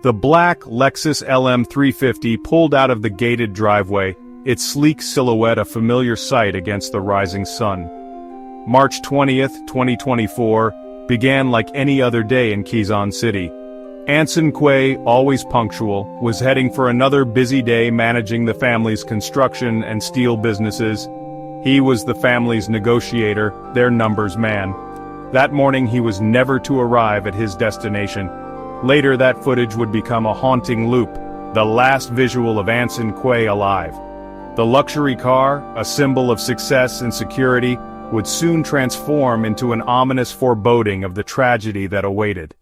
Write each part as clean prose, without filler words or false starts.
The black Lexus LM350 pulled out of the gated driveway, its sleek silhouette a familiar sight against the rising sun. March 20th, 2024, began like any other day in Quezon City. Anson Que, always punctual, was heading for another busy day managing the family's construction and steel businesses. He was the family's negotiator, their numbers man. That morning he was never to arrive at his destination. Later that footage would become a haunting loop, the last visual of Anson Que alive. The luxury car, a symbol of success and security, would soon transform into an ominous foreboding of the tragedy that awaited.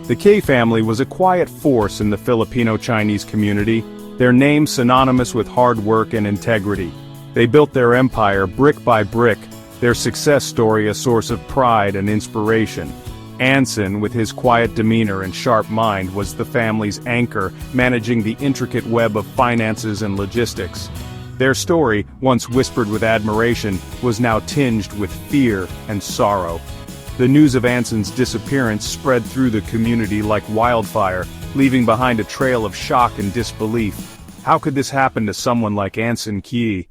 The Que family was a quiet force in the Filipino-Chinese community, their name synonymous with hard work and integrity. They built their empire brick by brick, their success story a source of pride and inspiration. Anson, with his quiet demeanor and sharp mind, was the family's anchor, managing the intricate web of finances and logistics. Their story, once whispered with admiration, was now tinged with fear and sorrow. The news of Anson's disappearance spread through the community like wildfire, leaving behind a trail of shock and disbelief. How could this happen to someone like Anson Que?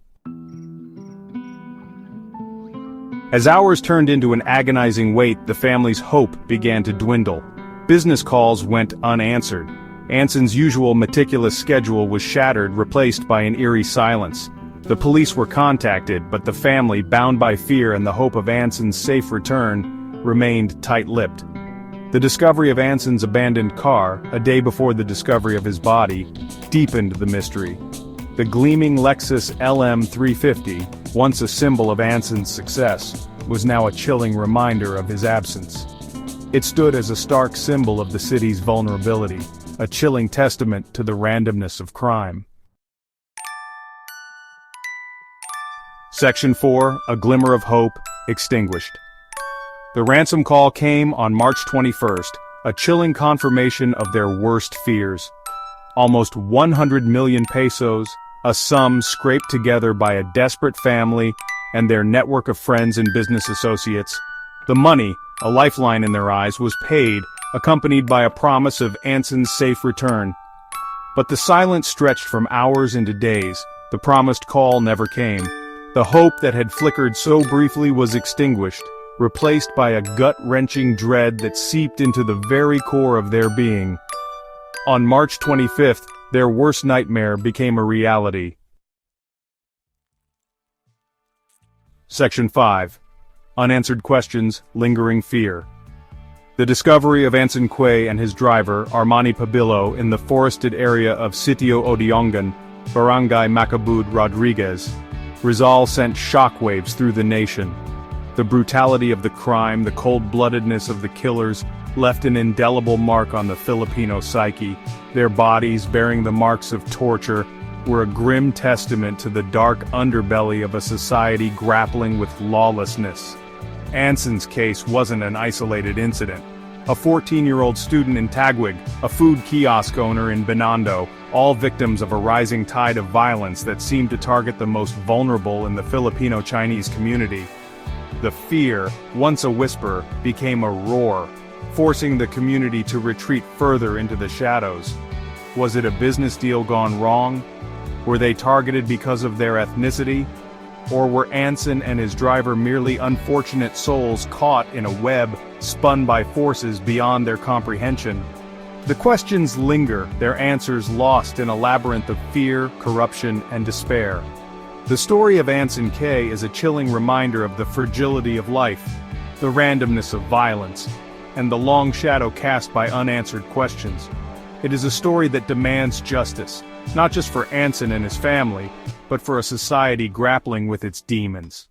As hours turned into an agonizing wait, the family's hope began to dwindle. Business calls went unanswered. Anson's usual meticulous schedule was shattered, replaced by an eerie silence. The police were contacted, but the family, bound by fear and the hope of Anson's safe return, remained tight-lipped. The discovery of Anson's abandoned car, a day before the discovery of his body, deepened the mystery. The gleaming Lexus LM350, once a symbol of Anson's success, was now a chilling reminder of his absence. It stood as a stark symbol of the city's vulnerability, a chilling testament to the randomness of crime. Section 4, A Glimmer of Hope, extinguished. The ransom call came on March 21st, a chilling confirmation of their worst fears. Almost 100 million pesos, a sum scraped together by a desperate family and their network of friends and business associates. The money, a lifeline in their eyes, was paid, accompanied by a promise of Anson's safe return. But the silence stretched from hours into days. The promised call never came. The hope that had flickered so briefly was extinguished, replaced by a gut-wrenching dread that seeped into the very core of their being. On March 25th, their worst nightmare became a reality. Section 5. Unanswered questions, lingering fear. The discovery of Anson Que and his driver, Armani Pabillo, in the forested area of Sitio Odiongan, Barangay Macabud, Rodriguez, Rizal sent shockwaves through the nation. The brutality of the crime, the cold-bloodedness of the killers, left an indelible mark on the Filipino psyche. Their bodies, bearing the marks of torture, were a grim testament to the dark underbelly of a society grappling with lawlessness. Anson's case wasn't an isolated incident. A 14-year-old student in Taguig, a food kiosk owner in Binondo, all victims of a rising tide of violence that seemed to target the most vulnerable in the Filipino-Chinese community. The fear, once a whisper, became a roar, forcing the community to retreat further into the shadows. Was it a business deal gone wrong? Were they targeted because of their ethnicity? Or were Anson and his driver merely unfortunate souls caught in a web spun by forces beyond their comprehension? The questions linger, their answers lost in a labyrinth of fear, corruption, and despair. The story of Anson Que is a chilling reminder of the fragility of life, the randomness of violence, and the long shadow cast by unanswered questions. It is a story that demands justice, not just for Anson and his family, but for a society grappling with its demons.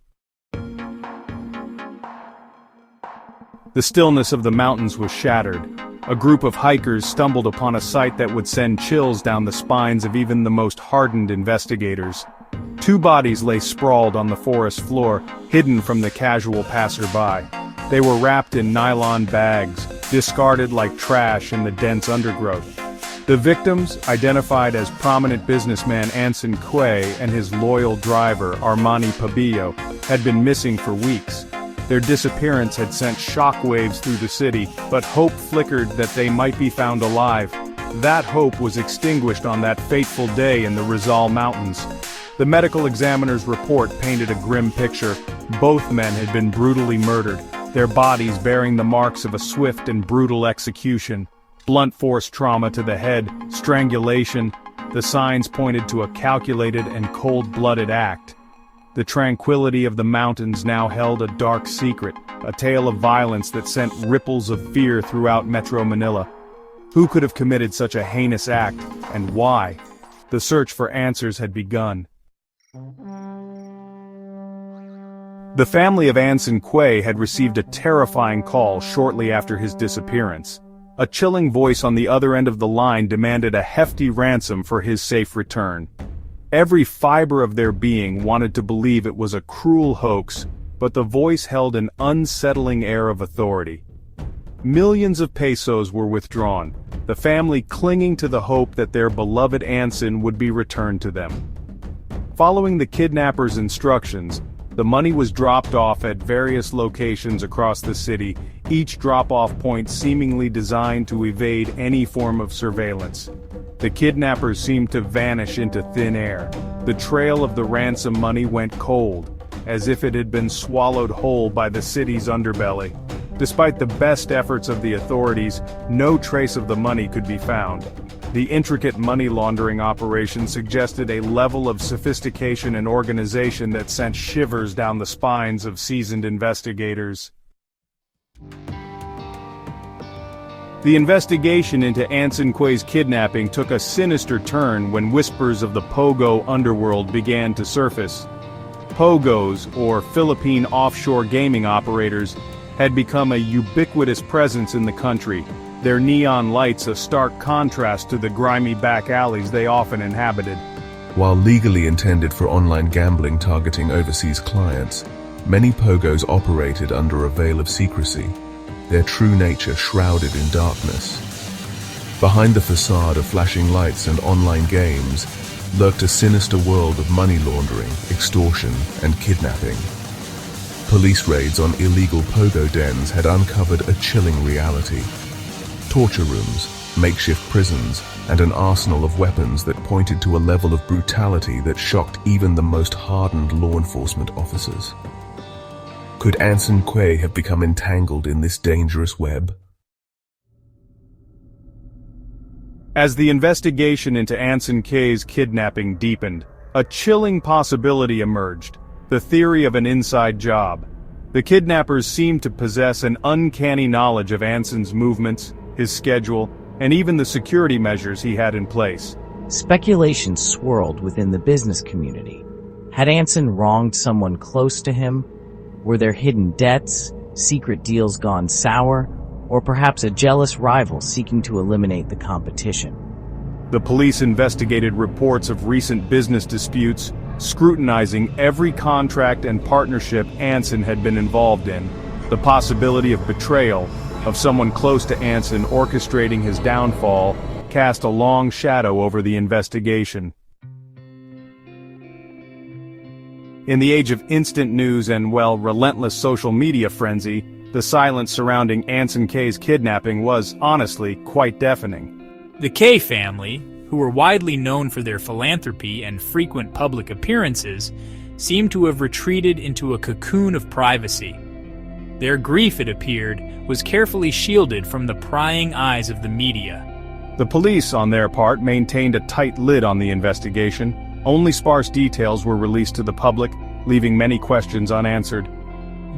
The stillness of the mountains was shattered. A group of hikers stumbled upon a sight that would send chills down the spines of even the most hardened investigators. Two bodies lay sprawled on the forest floor, hidden from the casual passerby. They were wrapped in nylon bags, discarded like trash in the dense undergrowth. The victims, identified as prominent businessman Anson Que and his loyal driver Armani Pabillo, had been missing for weeks. Their disappearance had sent shockwaves through the city, but hope flickered that they might be found alive. That hope was extinguished on that fateful day in the Rizal Mountains. The medical examiner's report painted a grim picture. Both men had been brutally murdered, their bodies bearing the marks of a swift and brutal execution. Blunt force trauma to the head, strangulation. The signs pointed to a calculated and cold-blooded act. The tranquility of the mountains now held a dark secret, a tale of violence that sent ripples of fear throughout Metro Manila. Who could have committed such a heinous act, and why? The search for answers had begun. The family of Anson Que had received a terrifying call shortly after his disappearance. A chilling voice on the other end of the line demanded a hefty ransom for his safe return. Every fiber of their being wanted to believe it was a cruel hoax, but the voice held an unsettling air of authority. Millions of pesos were withdrawn, the family clinging to the hope that their beloved Anson would be returned to them. Following the kidnappers' instructions, the money was dropped off at various locations across the city, each drop-off point seemingly designed to evade any form of surveillance. The kidnappers seemed to vanish into thin air. The trail of the ransom money went cold, as if it had been swallowed whole by the city's underbelly. Despite the best efforts of the authorities, no trace of the money could be found. The intricate money laundering operation suggested a level of sophistication and organization that sent shivers down the spines of seasoned investigators. The investigation into Anson Que's kidnapping took a sinister turn when whispers of the POGO underworld began to surface. POGOs, or Philippine offshore gaming operators, had become a ubiquitous presence in the country, their neon lights a stark contrast to the grimy back alleys they often inhabited. While legally intended for online gambling targeting overseas clients, many POGOs operated under a veil of secrecy, their true nature shrouded in darkness. Behind the facade of flashing lights and online games lurked a sinister world of money laundering, extortion, and kidnapping. Police raids on illegal POGO dens had uncovered a chilling reality. Torture rooms, makeshift prisons, and an arsenal of weapons that pointed to a level of brutality that shocked even the most hardened law enforcement officers. Could Anson Que have become entangled in this dangerous web? As the investigation into Anson Que's kidnapping deepened, a chilling possibility emerged: the theory of an inside job. The kidnappers seemed to possess an uncanny knowledge of Anson's movements, his schedule, and even the security measures he had in place. Speculation swirled within the business community. Had Anson wronged someone close to him? Were there hidden debts, secret deals gone sour, or perhaps a jealous rival seeking to eliminate the competition? The police investigated reports of recent business disputes, scrutinizing every contract and partnership Anson had been involved in. The possibility of betrayal, of someone close to Anson orchestrating his downfall, cast a long shadow over the investigation. In the age of instant news and, relentless social media frenzy, the silence surrounding Anson Que's kidnapping was, honestly, quite deafening. The Que family, who were widely known for their philanthropy and frequent public appearances, seemed to have retreated into a cocoon of privacy. Their grief, it appeared, was carefully shielded from the prying eyes of the media. The police, on their part, maintained a tight lid on the investigation. Only sparse details were released to the public, leaving many questions unanswered.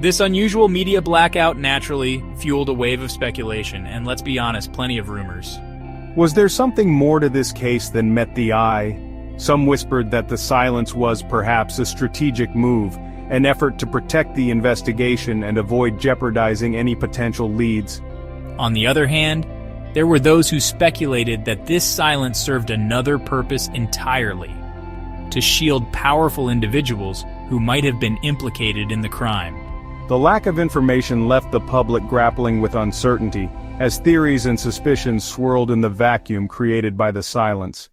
This unusual media blackout naturally fueled a wave of speculation, and let's be honest, plenty of rumors. Was there something more to this case than met the eye? Some whispered that the silence was perhaps a strategic move, an effort to protect the investigation and avoid jeopardizing any potential leads. On the other hand, there were those who speculated that this silence served another purpose entirely: to shield powerful individuals who might have been implicated in the crime. The lack of information left the public grappling with uncertainty, as theories and suspicions swirled in the vacuum created by the silence.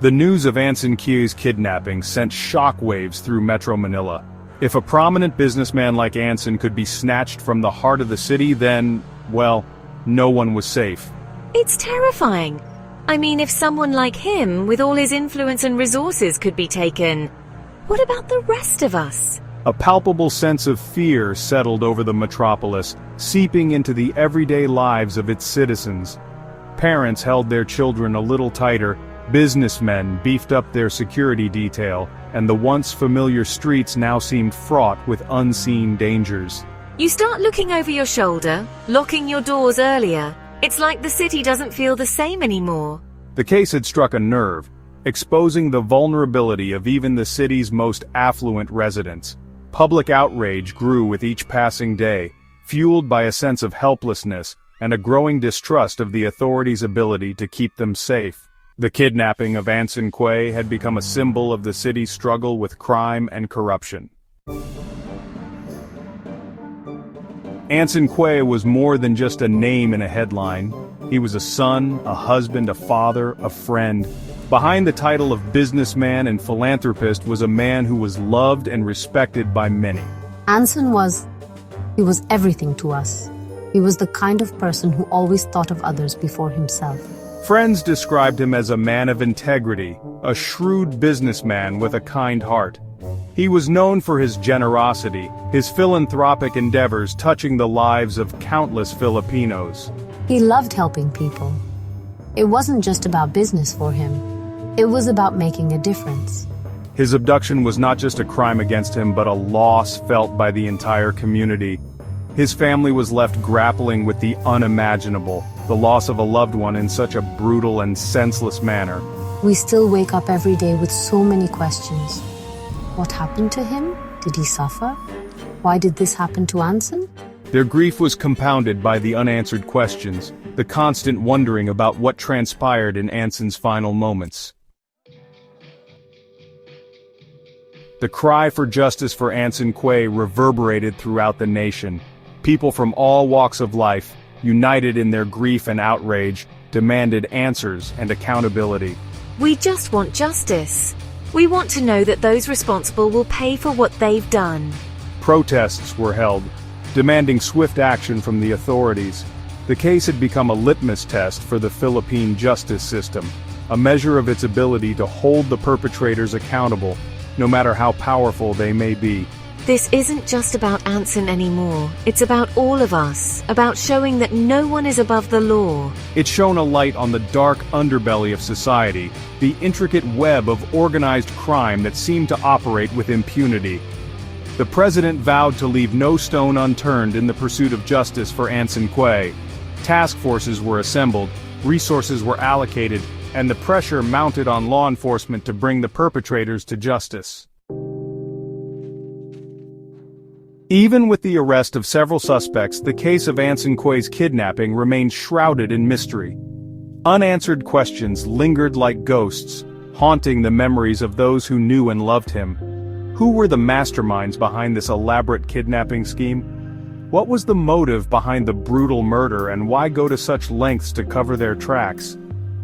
The news of Anson Que's kidnapping sent shockwaves through Metro Manila. If a prominent businessman like Anson could be snatched from the heart of the city, then, well, no one was safe. It's terrifying. I mean, if someone like him, with all his influence and resources, could be taken, what about the rest of us? A palpable sense of fear settled over the metropolis, seeping into the everyday lives of its citizens. Parents held their children a little tighter, businessmen beefed up their security detail, and the once familiar streets now seemed fraught with unseen dangers. You start looking over your shoulder, locking your doors earlier. It's like the city doesn't feel the same anymore. The case had struck a nerve, exposing the vulnerability of even the city's most affluent residents. Public outrage grew with each passing day, fueled by a sense of helplessness and a growing distrust of the authorities' ability to keep them safe. The kidnapping of Anson Que had become a symbol of the city's struggle with crime and corruption. Anson Que was more than just a name in a headline. He was a son, a husband, a father, a friend. Behind the title of businessman and philanthropist was a man who was loved and respected by many. Anson was everything to us. He was the kind of person who always thought of others before himself. Friends described him as a man of integrity, a shrewd businessman with a kind heart. He was known for his generosity, his philanthropic endeavors touching the lives of countless Filipinos. He loved helping people. It wasn't just about business for him. It was about making a difference. His abduction was not just a crime against him, but a loss felt by the entire community. His family was left grappling with the unimaginable, the loss of a loved one in such a brutal and senseless manner. We still wake up every day with so many questions. What happened to him? Did he suffer? Why did this happen to Anson? Their grief was compounded by the unanswered questions, the constant wondering about what transpired in Anson's final moments. The cry for justice for Anson Que reverberated throughout the nation. People from all walks of life, united in their grief and outrage, demanded answers and accountability. We just want justice. We want to know that those responsible will pay for what they've done. Protests were held, demanding swift action from the authorities. The case had become a litmus test for the Philippine justice system, a measure of its ability to hold the perpetrators accountable, no matter how powerful they may be. This isn't just about Anson anymore. It's about all of us, about showing that no one is above the law. It shone a light on the dark underbelly of society, the intricate web of organized crime that seemed to operate with impunity. The president vowed to leave no stone unturned in the pursuit of justice for Anson Que. Task forces were assembled, resources were allocated, and the pressure mounted on law enforcement to bring the perpetrators to justice. Even with the arrest of several suspects, the case of Anson Que's kidnapping remained shrouded in mystery. Unanswered questions lingered like ghosts, haunting the memories of those who knew and loved him. Who were the masterminds behind this elaborate kidnapping scheme? What was the motive behind the brutal murder, and why go to such lengths to cover their tracks?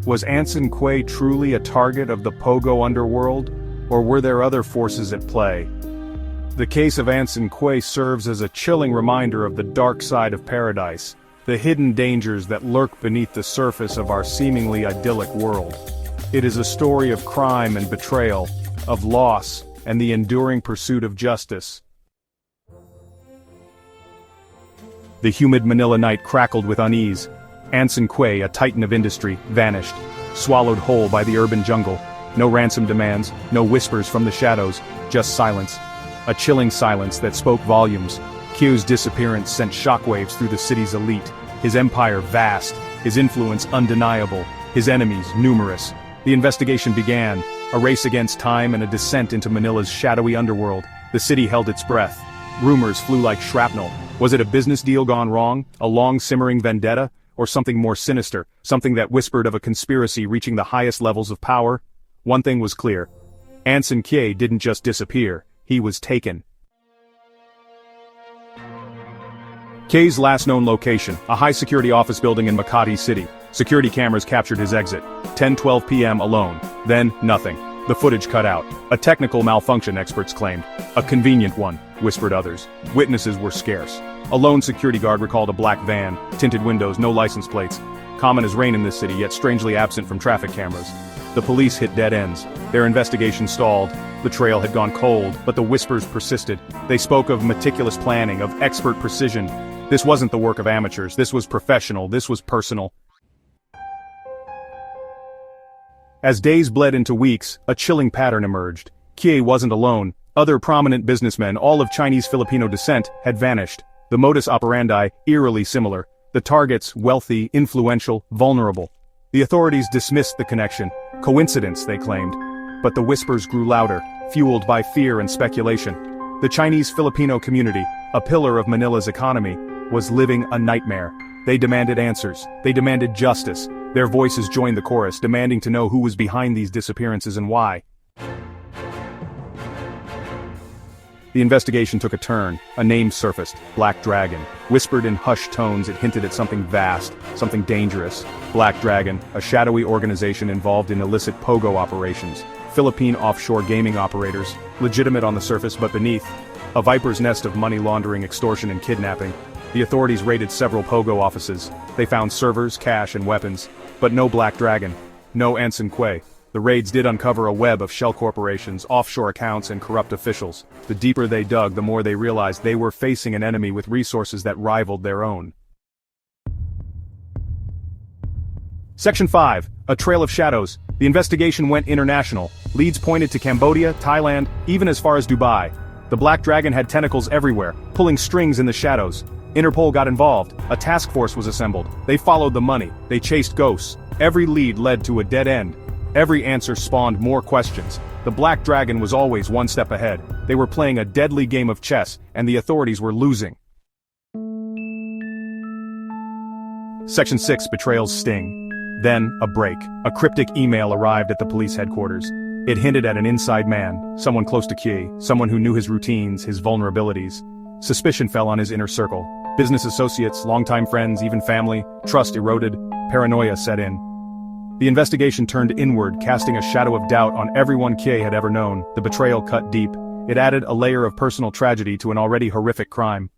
Was Anson Que truly a target of the POGO underworld, or were there other forces at play? The case of Anson Que serves as a chilling reminder of the dark side of paradise, the hidden dangers that lurk beneath the surface of our seemingly idyllic world. It is a story of crime and betrayal, of loss, and the enduring pursuit of justice. The humid Manila night crackled with unease. Anson Que, a titan of industry, vanished, swallowed whole by the urban jungle. No ransom demands, no whispers from the shadows, just silence. A chilling silence that spoke volumes. Que's disappearance sent shockwaves through the city's elite. His empire vast, his influence undeniable, his enemies numerous. The investigation began, a race against time and a descent into Manila's shadowy underworld. The city held its breath. Rumors flew like shrapnel. Was it a business deal gone wrong, a long-simmering vendetta, or something more sinister, something that whispered of a conspiracy reaching the highest levels of power? One thing was clear. Anson Que didn't just disappear. He was taken. Que's last known location, a high-security office building in Makati City. Security cameras captured his exit. 10:12 p.m. alone. Then, nothing. The footage cut out. A technical malfunction, experts claimed. A convenient one, whispered others. Witnesses were scarce. A lone security guard recalled a black van, tinted windows, no license plates. Common as rain in this city, yet strangely absent from traffic cameras. The police hit dead ends. Their investigation stalled. The trail had gone cold, but the whispers persisted. They spoke of meticulous planning, of expert precision. This wasn't the work of amateurs. This was professional. This was personal. As days bled into weeks, a chilling pattern emerged. Que wasn't alone. Other prominent businessmen, all of Chinese Filipino descent, had vanished. The modus operandi, eerily similar. The targets, wealthy, influential, vulnerable. The authorities dismissed the connection. Coincidence, they claimed. But the whispers grew louder, fueled by fear and speculation. The Chinese Filipino community, a pillar of Manila's economy, was living a nightmare. They demanded answers. They demanded justice. Their voices joined the chorus, demanding to know who was behind these disappearances and why. The investigation took a turn. A name surfaced, Black Dragon. Whispered in hushed tones, it hinted at something vast, something dangerous. Black Dragon, a shadowy organization involved in illicit POGO operations. Philippine offshore gaming operators, legitimate on the surface but beneath. A viper's nest of money laundering, extortion and kidnapping. The authorities raided several POGO offices. They found servers, cash and weapons. But no Black Dragon. No Anson Que. The raids did uncover a web of shell corporations, offshore accounts and corrupt officials. The deeper they dug, the more they realized they were facing an enemy with resources that rivaled their own. Section 5. A Trail of Shadows. The investigation went international. Leads pointed to Cambodia, Thailand, even as far as Dubai. The Black Dragon had tentacles everywhere, pulling strings in the shadows. Interpol got involved. A task force was assembled. They followed the money. They chased ghosts. Every lead led to a dead end. Every answer spawned more questions. The Black Dragon was always one step ahead. They were playing a deadly game of chess, and the authorities were losing. Section 6. Betrayal's sting. Then, a break. A cryptic email arrived at the police headquarters. It hinted at an inside man, someone close to Que, someone who knew his routines, his vulnerabilities. Suspicion fell on his inner circle. Business associates, longtime friends, even family. Trust eroded. Paranoia set in. The investigation turned inward, casting a shadow of doubt on everyone Que had ever known. The betrayal cut deep. It added a layer of personal tragedy to an already horrific crime.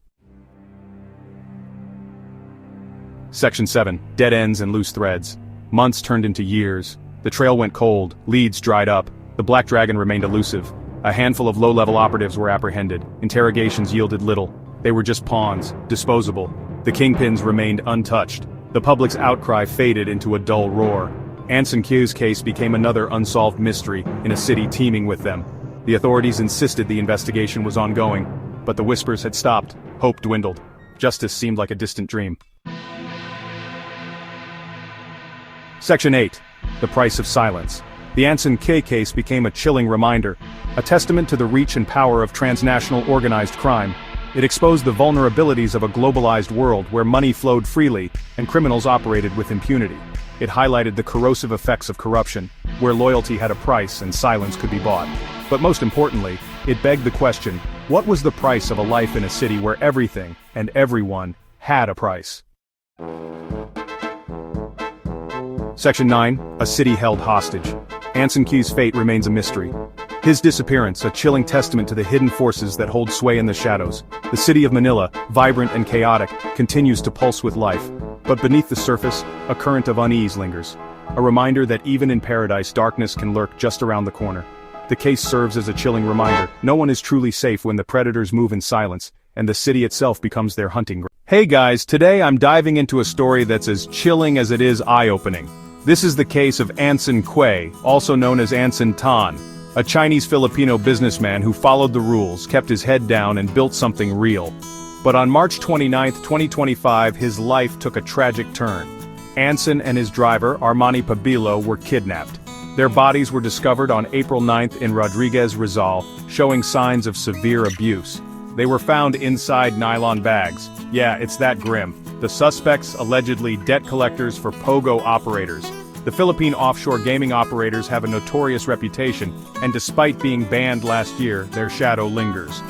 Section 7. Dead ends and loose threads. Months turned into years. The trail went cold, leads dried up. The Black Dragon remained elusive. A handful of low-level operatives were apprehended. Interrogations yielded little. They were just pawns, disposable. The kingpins remained untouched. The public's outcry faded into a dull roar. Anson Que's case became another unsolved mystery in a city teeming with them. The authorities insisted the investigation was ongoing, but the whispers had stopped. Hope dwindled. Justice seemed like a distant dream. Section 8. The Price of Silence. The Anson Que case became a chilling reminder, a testament to the reach and power of transnational organized crime. It exposed the vulnerabilities of a globalized world where money flowed freely and criminals operated with impunity. It highlighted the corrosive effects of corruption, where loyalty had a price and silence could be bought. But most importantly, it begged the question, what was the price of a life in a city where everything and everyone had a price? Section 9. A city held hostage. Anson Que's fate remains a mystery. His disappearance, a chilling testament to the hidden forces that hold sway in the shadows. The city of Manila, vibrant and chaotic, continues to pulse with life. But beneath the surface, a current of unease lingers. A reminder that even in paradise, darkness can lurk just around the corner. The case serves as a chilling reminder. No one is truly safe when the predators move in silence, and the city itself becomes their hunting ground. Hey guys, today I'm diving into a story that's as chilling as it is eye-opening. This is the case of Anson Que, also known as Anson Tan, a Chinese Filipino businessman who followed the rules, kept his head down and built something real. But on March 29, 2025, his life took a tragic turn. Anson and his driver, Pabilo, were kidnapped. Their bodies were discovered on April 9 in Rodriguez, Rizal, showing signs of severe abuse. They were found inside nylon bags. Yeah, it's that grim. The suspects, allegedly debt collectors for POGO operators. The Philippine offshore gaming operators have a notorious reputation, and despite being banned last year, their shadow lingers.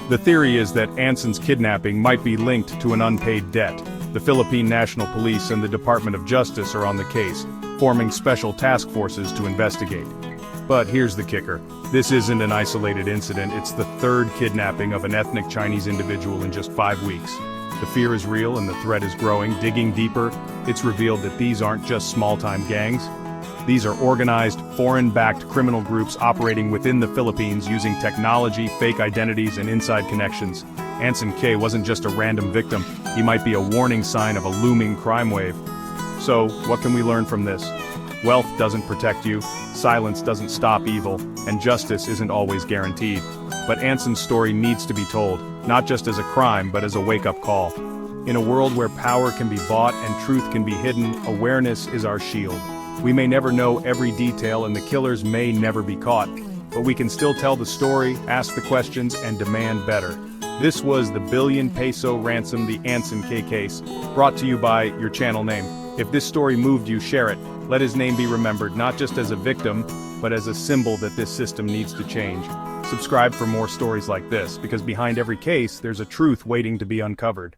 The theory is that Anson's kidnapping might be linked to an unpaid debt. The Philippine National Police and the Department of Justice are on the case, forming special task forces to investigate. But here's the kicker. This isn't an isolated incident, it's the third kidnapping of an ethnic Chinese individual in just 5 weeks. The fear is real and the threat is growing. Digging deeper, it's revealed that these aren't just small-time gangs. These are organized, foreign-backed criminal groups operating within the Philippines using technology, fake identities, and inside connections. Anson Que wasn't just a random victim, he might be a warning sign of a looming crime wave. So, what can we learn from this? Wealth doesn't protect you, silence doesn't stop evil, and justice isn't always guaranteed. But Anson's story needs to be told, not just as a crime but as a wake-up call. In a world where power can be bought and truth can be hidden, awareness is our shield. We may never know every detail and the killers may never be caught, but we can still tell the story, ask the questions, and demand better. This was the billion peso ransom, the Anson Que case, brought to you by your channel name. If this story moved you, share it. Let his name be remembered not just as a victim, but as a symbol that this system needs to change. Subscribe for more stories like this, because behind every case, there's a truth waiting to be uncovered.